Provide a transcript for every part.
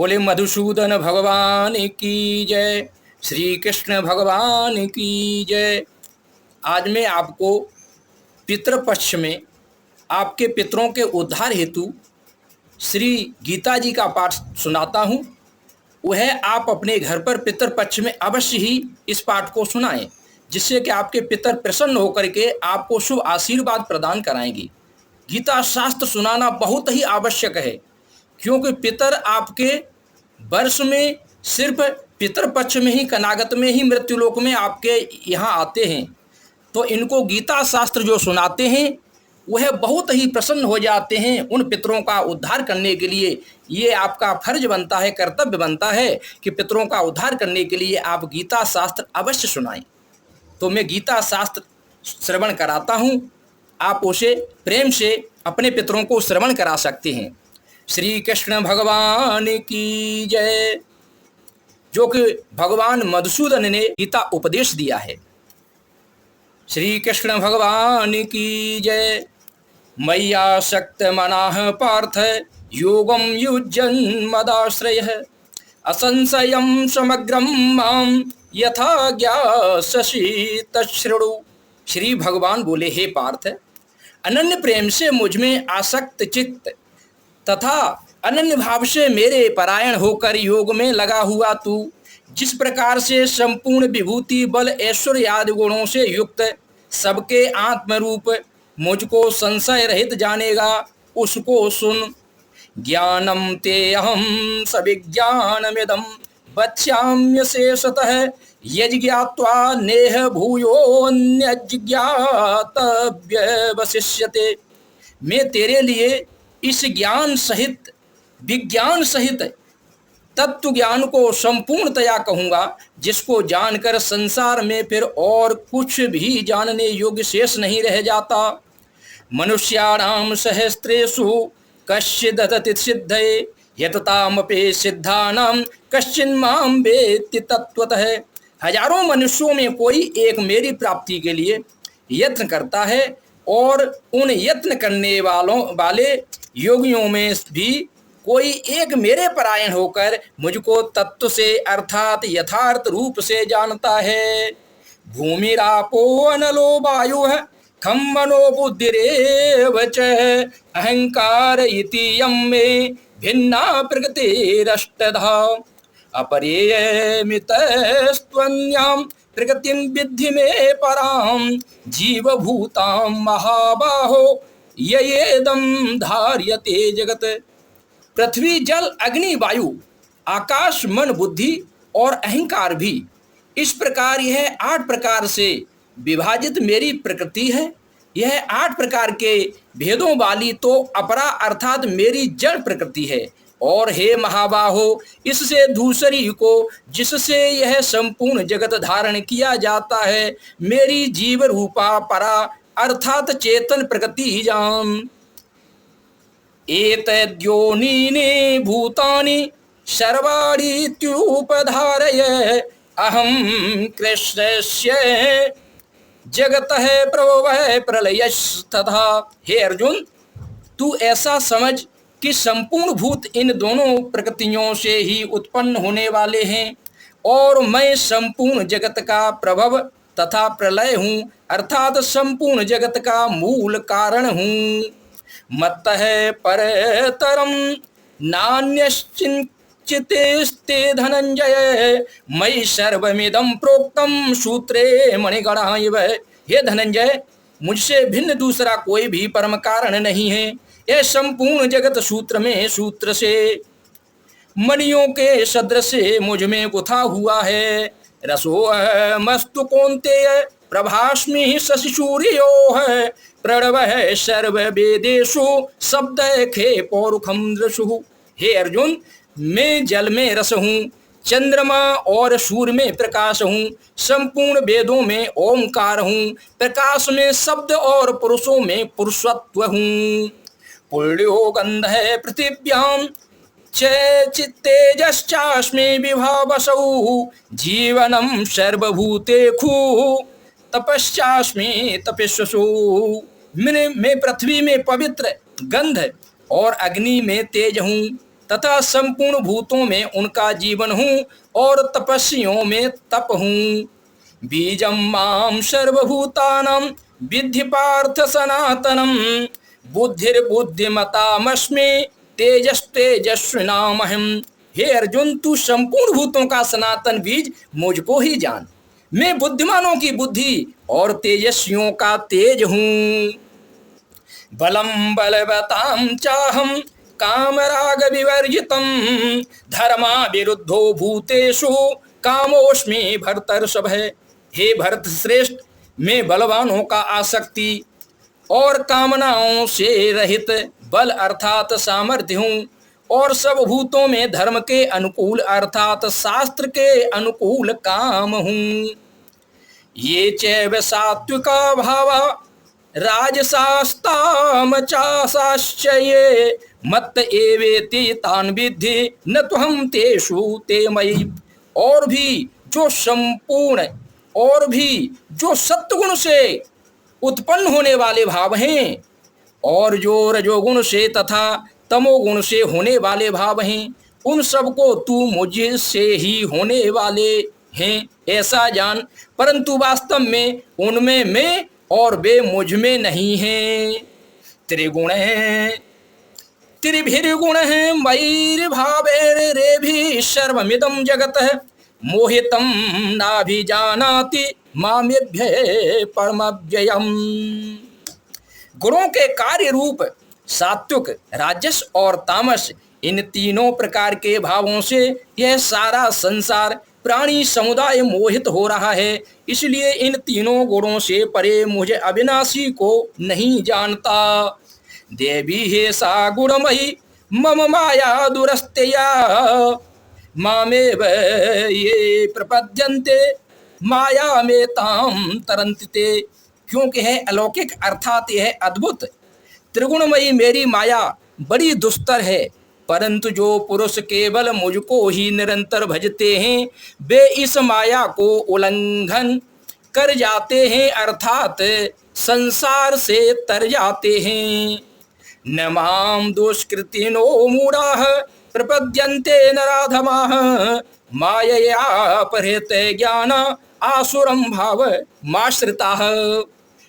बोले मधुसूदन भगवान की जय, श्री कृष्ण भगवान की जय। आज मैं आपको पितृपक्ष में आपके पितरों के उद्धार हेतु श्री गीता जी का पाठ सुनाता हूँ। वह आप अपने घर पर पितृपक्ष में अवश्य ही इस पाठ को सुनाएं, जिससे कि आपके पितर प्रसन्न होकर के आपको शुभ आशीर्वाद प्रदान कराएंगे। गीता शास्त्र सुनाना बहुत ही आवश्यक है, क्योंकि पितर आपके वर्ष में सिर्फ पितृपक्ष में ही, कनागत में ही, मृत्युलोक में आपके यहाँ आते हैं। तो इनको गीता शास्त्र जो सुनाते हैं वह बहुत ही प्रसन्न हो जाते हैं। उन पितरों का उद्धार करने के लिए ये आपका फर्ज बनता है, कर्तव्य बनता है कि पितरों का उद्धार करने के लिए आप गीता शास्त्र अवश्य सुनाएं। तो मैं गीता शास्त्र श्रवण कराता हूँ, आप उसे प्रेम से अपने पितरों को श्रवण करा सकते हैं। श्री कृष्ण भगवान की जय। जो कि भगवान मधुसूदन ने गीता उपदेश दिया है। श्री कृष्ण भगवान की जय। मय्यासक्त मनाः पार्थ योगम युज्यन् मदाश्रयः असंशयं समग्रं मां यथा ज्ञास्यसि तच्छृणु। श्री भगवान बोले, हे पार्थ, अनन्य प्रेम से मुझ में आसक्त चित्त तथा अनन्य भाव से मेरे परायण होकर योग में लगा हुआ तू जिस प्रकार से संपूर्ण विभूति बल ऐश्वर्य आदि गुणों से युक्त सबके आत्मरूप मुझको संशय रहित जानेगा, उसको सुन। ज्ञानम ते अहम सविज्ञानमिदं वक्ष्याम्यशेषतः यज्ञात्वा नेह भूयोऽन्यज्ञातव्यवशिष्यते। मैं तेरे लिए इस ज्ञान सहित, विज्ञान सहित तत्व ज्ञान को संपूर्णतया कहूँगा, जिसको जानकर संसार में फिर और कुछ भी जानने योग्य शेष नहीं रह जाता। मनुष्याणां सहस्रेषु कश्चिदतति सिद्धये यततामपि सिद्धानां कश्चिन्मां वेत्ति तत्वतः। हजारों मनुष्यों में कोई एक मेरी प्राप्ति के लिए यत्न करता है, और उन यत्न करने वाले योगियों में भी कोई एक मेरे परायण होकर मुझको तत्व से अर्थात यथार्थ रूप से जानता है। भूमिरापो अनलो वायुः खं मनो बुद्धिरेव च अहंकार इति यं मे भिन्ना प्रकृतिरष्टधा। अपरेयमितस्त्वन्यां प्रकृतिं विद्धि मे परां जीवभूतां महाबाहो ययेदं धार्यते जगत। पृथ्वी, जल, अग्नि, वायु, आकाश, मन, बुद्धि और अहंकार भी, इस प्रकार यह 8 प्रकार से विभाजित मेरी प्रकृति है। यह 8 प्रकार के भेदों वाली तो अपरा अर्थात मेरी जड़ प्रकृति है। और हे महाबाहो, इससे दूसरी को जिससे यह संपूर्ण जगत धारण किया जाता है, मेरी जीव रूपा परा अर्थात चेतन प्रकृति जान। एतद्योनीनि भूतानि सर्वाणीत्युपधारय अहं कृष्णस्य जगतः प्रभवः प्रलयस्तथा। हे अर्जुन, तू ऐसा समझ कि संपूर्ण भूत इन दोनों प्रकृतियों से ही उत्पन्न होने वाले हैं, और मैं संपूर्ण जगत का प्रभव तथा प्रलय हूँ, अर्थात संपूर्ण जगत का मूल कारण हूँ। मत्तः परतरं नान्यश्चिन्त्यस्ते धनंजय मयि सर्वमिदं प्रोक्तं सूत्रे मणिगणा इव। हे धनंजय, मुझसे भिन्न दूसरा कोई भी परम कारण नहीं है। यह संपूर्ण जगत सूत्र में सूत्र से मणियों के सदृश मुझ में गुथा हुआ है। रसोऽहमस्तु कौन्तेय प्रभास्मि शशि सूर्यो है प्रणव सर्ववेदेषु शब्द खे पौरुखम दृशु। हे अर्जुन, मैं जल में रस हूँ, चंद्रमा और सूर्य में प्रकाश हूँ, संपूर्ण वेदों में ओंकार हूँ, प्रकाश में शब्द और पुरुषों में पुरुषत्व हूँ। पुण्यो गंध पृथिव्याम चित्तेजश्चास्मि विभावसौ जीवनम सर्वभूतेषु तपश्चास्मि तपस्विषु। मैं पृथ्वी में पवित्र, गंध और अग्नि में तेज हूँ, तथा संपूर्ण भूतों में उनका जीवन हूँ और तपस्वियों में तप हूँ। बीजम माम सर्वभूतानां विद्धि पार्थ सनातनम बुद्धिर्बुद्धिमतामस्मि तेजस्तेजस्विनामहम्। हे अर्जुन, तू संपूर्ण भूतों का सनातन बीज मुझको ही जान। मैं बुद्धिमानों की बुद्धि और तेजस्वियों का तेज हूँ। बलम बलवताम चाहम कामराग विवर्जितम धर्मा विरुद्धो भूतेषु कामोस्मि भरतर्षभ। हे भरत श्रेष्ठ, मैं बलवानों का आसक्ति और कामनाओं से रहित बल अर्थात सामर्थ्य हूँ और सब भूतों में धर्म के अनुकूल अर्थात शास्त्र के अनुकूल काम हूँ। ये चैव सात्विका भावा राजसास्तामचासाश्च ये मत्त एवेति तान् विद्धि न त्वहं तेषु ते मयि। और भी जो सत्वगुण से उत्पन्न होने वाले भाव हैं और जो रजोगुण से तथा तमोगुण से होने वाले भाव हैं, उन सबको तू मुझसे ही होने वाले हैं ऐसा जान, परंतु वास्तव में उनमें मैं और वे मुझ में नहीं हैं। त्रिगुण है त्रिभिर्गुण है मयिर्भावैरेभिः सर्वमिदं जगतः मोहितं नाभिजानाति मामेभ्य परमव्ययम्। गुणों के कार्य रूप सात्विक, राजस और तामस, इन तीनों प्रकार के भावों से यह सारा संसार प्राणी समुदाय मोहित हो रहा है। इसलिए इन तीनों गुणों से परे मुझे अविनाशी को नहीं जानता। देवी हे सा गुणमयी मम माया दुरस्तेया मामेव ये प्रपद्यन्ते माया में ताम तरंते। क्योंकि है अलौकिक अर्थात यह अद्भुत त्रिगुणमयी मेरी माया बड़ी दुस्तर है, परंतु जो पुरुष केवल मुझको ही निरंतर भजते हैं वे इस माया को उल्लंघन कर जाते हैं अर्थात संसार से तर जाते हैं। न माम दुष्कृतिनो मूढ़ाः प्रपद्यन्ते नराधमाः मायया परेते ज्ञान आसुरम भाव माश्रिताः।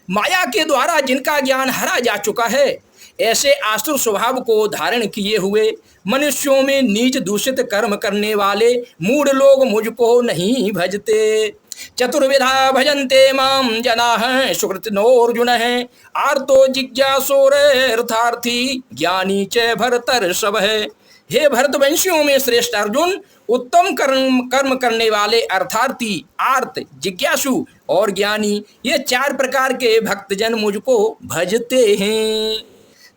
माया के द्वारा जिनका ज्ञान हरा जा चुका है, ऐसे आसुर स्वभाव को धारण किए हुए मनुष्यों में नीच दूषित कर्म करने वाले मूढ़ लोग मुझको नहीं भजते। चतुर्विधा भजन्ते माम जनाः सुकृतिनोऽर्जुनः आर्तो जिज्ञासोरर्थार्थी ज्ञानी च भरतर्षभः। हे भरतवंशियों में श्रेष्ठ अर्जुन, उत्तम कर्म करने वाले अर्थार्थी, आर्त, जिज्ञासु और ज्ञानी, ये चार प्रकार के भक्तजन मुझको भजते हैं।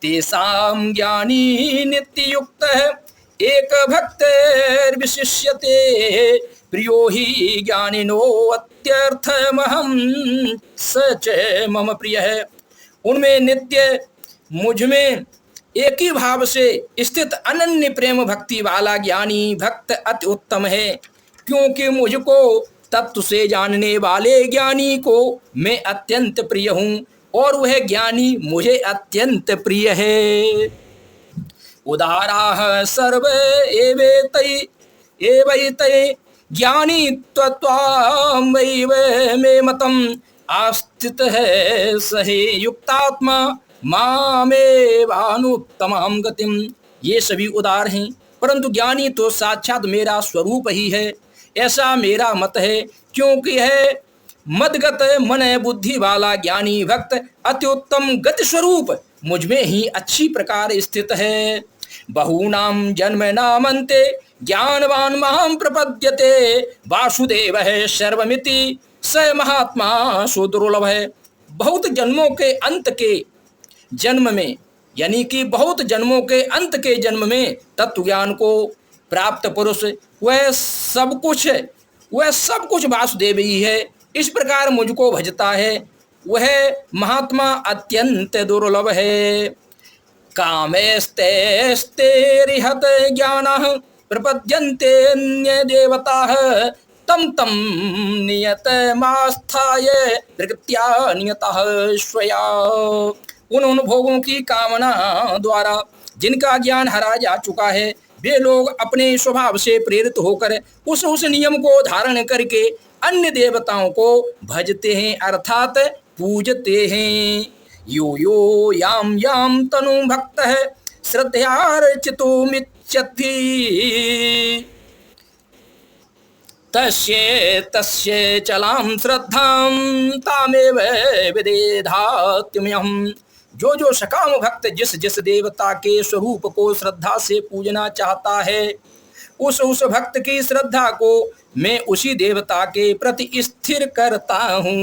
तेषां ज्ञानी नित्ययुक्तः एक भक्तिर्विशिष्यते प्रियो हि ज्ञानिनो अत्यर्थमहं स च मम प्रियः। उनमें नित्य मुझ में एक ही भाव से स्थित अनन्य प्रेम भक्ति वाला ज्ञानी भक्त अति उत्तम है, क्योंकि मुझको तत्व से जानने वाले ज्ञानी को मैं अत्यंत प्रिय हूँ और वह ज्ञानी मुझे अत्यंत प्रिय है। उदाराः सर्व एवैते ज्ञानी त्वत्वामैव मे मतम् आस्थितः सहि युक्तात्मा मामेवानुत्तमां गतिम्। ये सभी उदार हैं, परंतु ज्ञानी तो साक्षात मेरा स्वरूप ही है, ऐसा मेरा मत है। क्योंकि है मदगत मन बुद्धि वाला ज्ञानी भक्त अति उत्तम गति स्वरूप मुझ में ही अच्छी प्रकार स्थित है। बहूनां जन्मनामन्ते ज्ञानवान मां प्रपद्यते वासुदेवः सर्वमिति स महात्मा सुदुर्लभ है। बहुत जन्मों के अंत के जन्म में, यानी कि बहुत जन्मों के अंत के जन्म में तत्व ज्ञान को प्राप्त पुरुष वह सब कुछ वासुदेव ही है। इस प्रकार मुझको भजता है, वह महात्मा अत्यंत दुर्लभ है। कामैस्तैस्तैरिहत ज्ञानः प्रपद्यन्ते अन्य देवताः तम तम नियतमास्थाय प्रकृत्या नियतः स्वया। उन भोगों की कामना द्वारा जिनका ज्ञान हरा जा चुका है, वे लोग अपने स्वभाव से प्रेरित होकर उस नियम को धारण करके अन्य देवताओं को भजते हैं अर्थात पूजते हैं। यो यो याम याम तनु भक्त है श्रद्धयार्चितो मिच्छति तस्य तस्य चलाम श्रद्धाम तामेव विदेधात्म्यहम्। जो जो सकाम भक्त जिस जिस देवता के स्वरूप को श्रद्धा से पूजना चाहता है उस भक्त की श्रद्धा को मैं उसी देवता के प्रति स्थिर करता हूँ।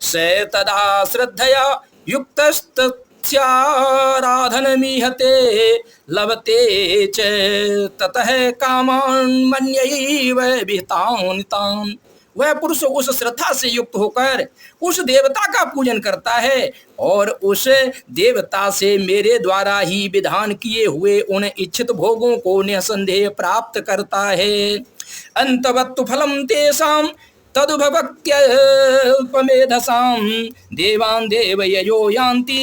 स तदा श्रद्धया युक्तस्तस्याराधनमीहते लभते च ततः कामान् मन्यैव विहितान् तान्। वह पुरुष उस श्रद्धा से युक्त होकर उस देवता का पूजन करता है और उस देवता से मेरे द्वारा ही विधान किए हुए उन इच्छित भोगों को निसंदेह प्राप्त करता है। अंतवत्तु फलम तेषां तदुपभक्त्यल्पमेधसां देवान् देवयजो यान्ति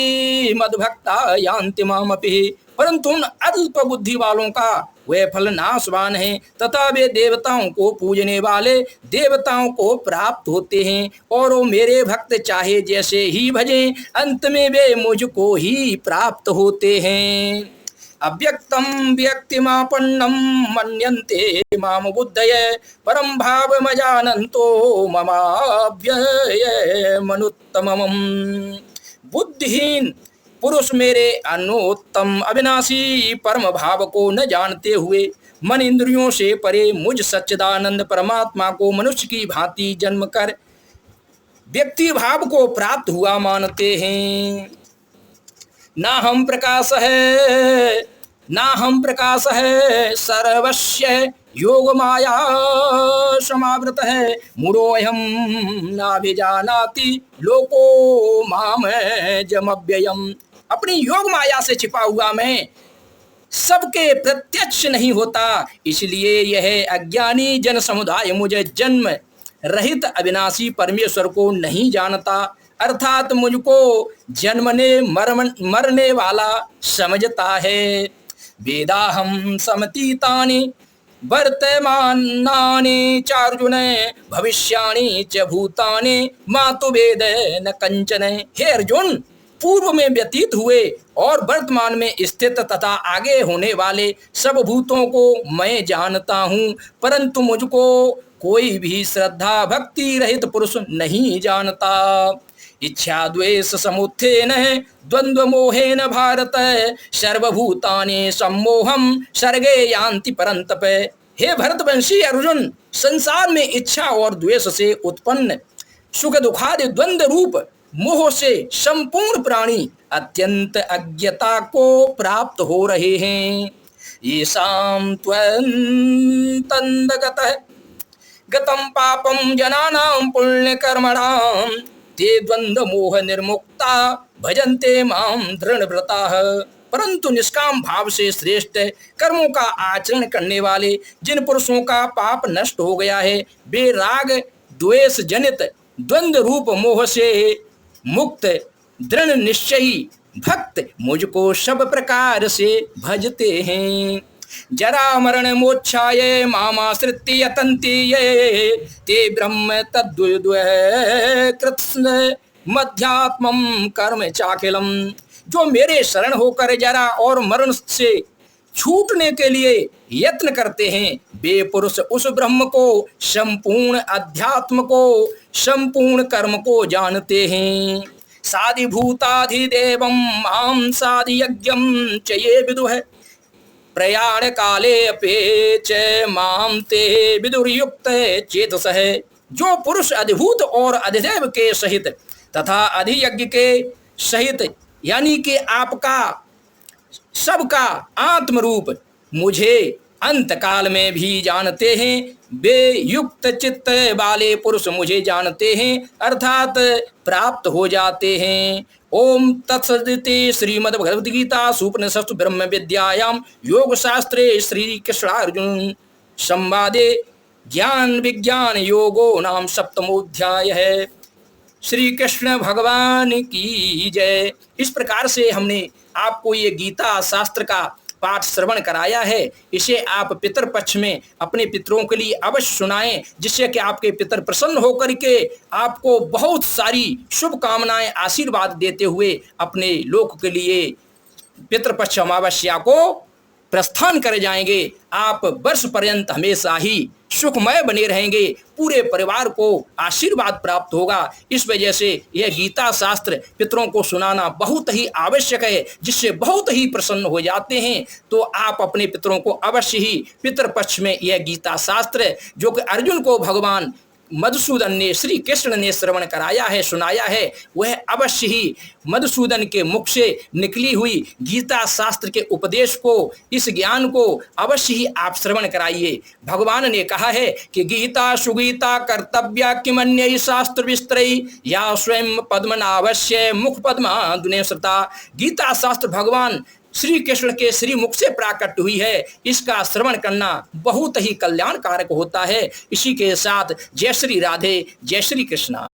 मद्भक्ता यान्ति मामपि। परंतु उन अल्प बुद्धि वालों का वे फल नाशवान है तथा वे देवताओं को पूजने वाले देवताओं को प्राप्त होते हैं और वो मेरे भक्त चाहे जैसे ही भजें अंत में वे मुझको ही प्राप्त होते हैं। अव्यक्तम व्यक्तिमापन्नम मन्यन्ते माम बुद्धये परम भावमजानन्तो ममाव्ययमनुत्तमम्। बुद्धिहीन पुरुष मेरे अनोत्तम अविनाशी परम भाव को न जानते हुए मन इंद्रियों से परे मुझ सच्चिदानंद परमात्मा को मनुष्य की भांति जन्म कर व्यक्ति भाव को प्राप्त हुआ मानते हैं। ना हम प्रकाश है सर्वस्य योग माया समावृत है मूढ़ोऽहं नाभिजानाति लोको माम जमव्ययम्। अपनी योग माया से छिपा हुआ मैं सबके प्रत्यक्ष नहीं होता, इसलिए यह अज्ञानी जन समुदाय मुझे जन्म रहित अविनाशी परमेश्वर को नहीं जानता अर्थात मुझको जन्मने मरने वाला समझता है। वेदाहं समतीतानि वर्तमानानि चार्जुन भविष्याणि च भूतानि मातु वेद न कंचन। हे अर्जुन, पूर्व में व्यतीत हुए और वर्तमान में स्थित तथा आगे होने वाले सब भूतों को मैं जानता हूँ, परंतु मुझको कोई भी श्रद्धा भक्ति रहित पुरुष नहीं जानता। इच्छा द्वेष समुत्थेन द्वंद्व मोहेन भारत सर्वभूतानि सम्मोहम सर्गे यान्ति परंतप। हे भरतवंशी अर्जुन, संसार में इच्छा और द्वेष से उत्पन्न सुख दुखादि द्वंद्व रूप मोह से संपूर्ण प्राणी अत्यंत अज्ञता को प्राप्त हो रहे हैं। येषां त्वन्तन्दगतः गतं पापं जनानां पुण्यकर्मणां ते द्वंद्व मोह निर्मुक्ता भजन्ते मां दृढ़व्रताः। परंतु निष्काम भाव से श्रेष्ठ कर्मों का आचरण करने वाले जिन पुरुषों का पाप नष्ट हो गया है वे राग द्वेष जनित द्वंद्व रूप मोह से मुक्त दृढ़ निश्चयी भक्त मुझको सब प्रकार से भजते हैं। जरा मरण मोक्षाय मामाश्रित्य यतन्ति ये ते ब्रह्म तद्विद्वः कृत्स्न मध्यात्मं कर्म चाखिलम्। जो मेरे शरण होकर जरा और मरण से छूटने के लिए यत्न करते हैं वे पुरुष उस ब्रह्म को संपूर्ण अध्यात्म को संपूर्ण कर्म को जानते हैं। साधिभूताधिदेवं मां साधियज्ञं च ये विदुः प्रयाण काले अपेच मां ते विदुर्युक्त चेतसः। जो पुरुष अधिभूत और अधिदेव के सहित तथा अधियज्ञ के सहित यानी कि आपका सबका आत्मरूप मुझे अंत काल में भी जानते हैं वे युक्त चित्त वाले पुरुष मुझे जानते हैं अर्थात प्राप्त हो जाते हैं। ओम तत्सदिति श्रीमद्भगवद गीता सुपनिषत्सु ब्रह्म विद्यायां योग शास्त्रे श्री कृष्णार्जुन संवादे ज्ञान विज्ञान योगो नाम सप्तमोध्याय है। श्री कृष्ण भगवान की जय। इस प्रकार से हमने आपको ये गीता शास्त्र का पाठ श्रवण कराया है, इसे आप पितृपक्ष में अपने पितरों के लिए अवश्य सुनाएं, जिससे कि आपके पितर प्रसन्न होकर के आपको बहुत सारी शुभकामनाएं आशीर्वाद देते हुए अपने लोक के लिए पितृपक्ष अमावस्या को प्रस्थान कर जाएंगे। आप वर्ष पर्यंत हमेशा ही सुखमय बने रहेंगे, पूरे परिवार को आशीर्वाद प्राप्त होगा। इस वजह से यह गीता शास्त्र पितरों को सुनाना बहुत ही आवश्यक है, जिससे बहुत ही प्रसन्न हो जाते हैं। तो आप अपने पितरों को अवश्य ही पितृपक्ष में यह गीता शास्त्र जो कि अर्जुन को भगवान मधुसूदन ने, श्री कृष्ण ने श्रवण कराया है, सुनाया है, वह अवश्य ही मधुसूदन के मुख से निकली हुई गीता शास्त्र के उपदेश को, इस ज्ञान को अवश्य ही आप श्रवण कराइए। भगवान ने कहा है कि गीता सुगीता कर्तव्या किमन्य शास्त्र विस्तरई या स्वयं पद्मनाभस्य मुख पद्मादुने श्रुता। गीता शास्त्र भगवान श्री कृष्ण के श्री मुख से प्राकट हुई है, इसका श्रवण करना बहुत ही कल्याणकारक होता है। इसी के साथ जय श्री राधे, जय श्री कृष्णा।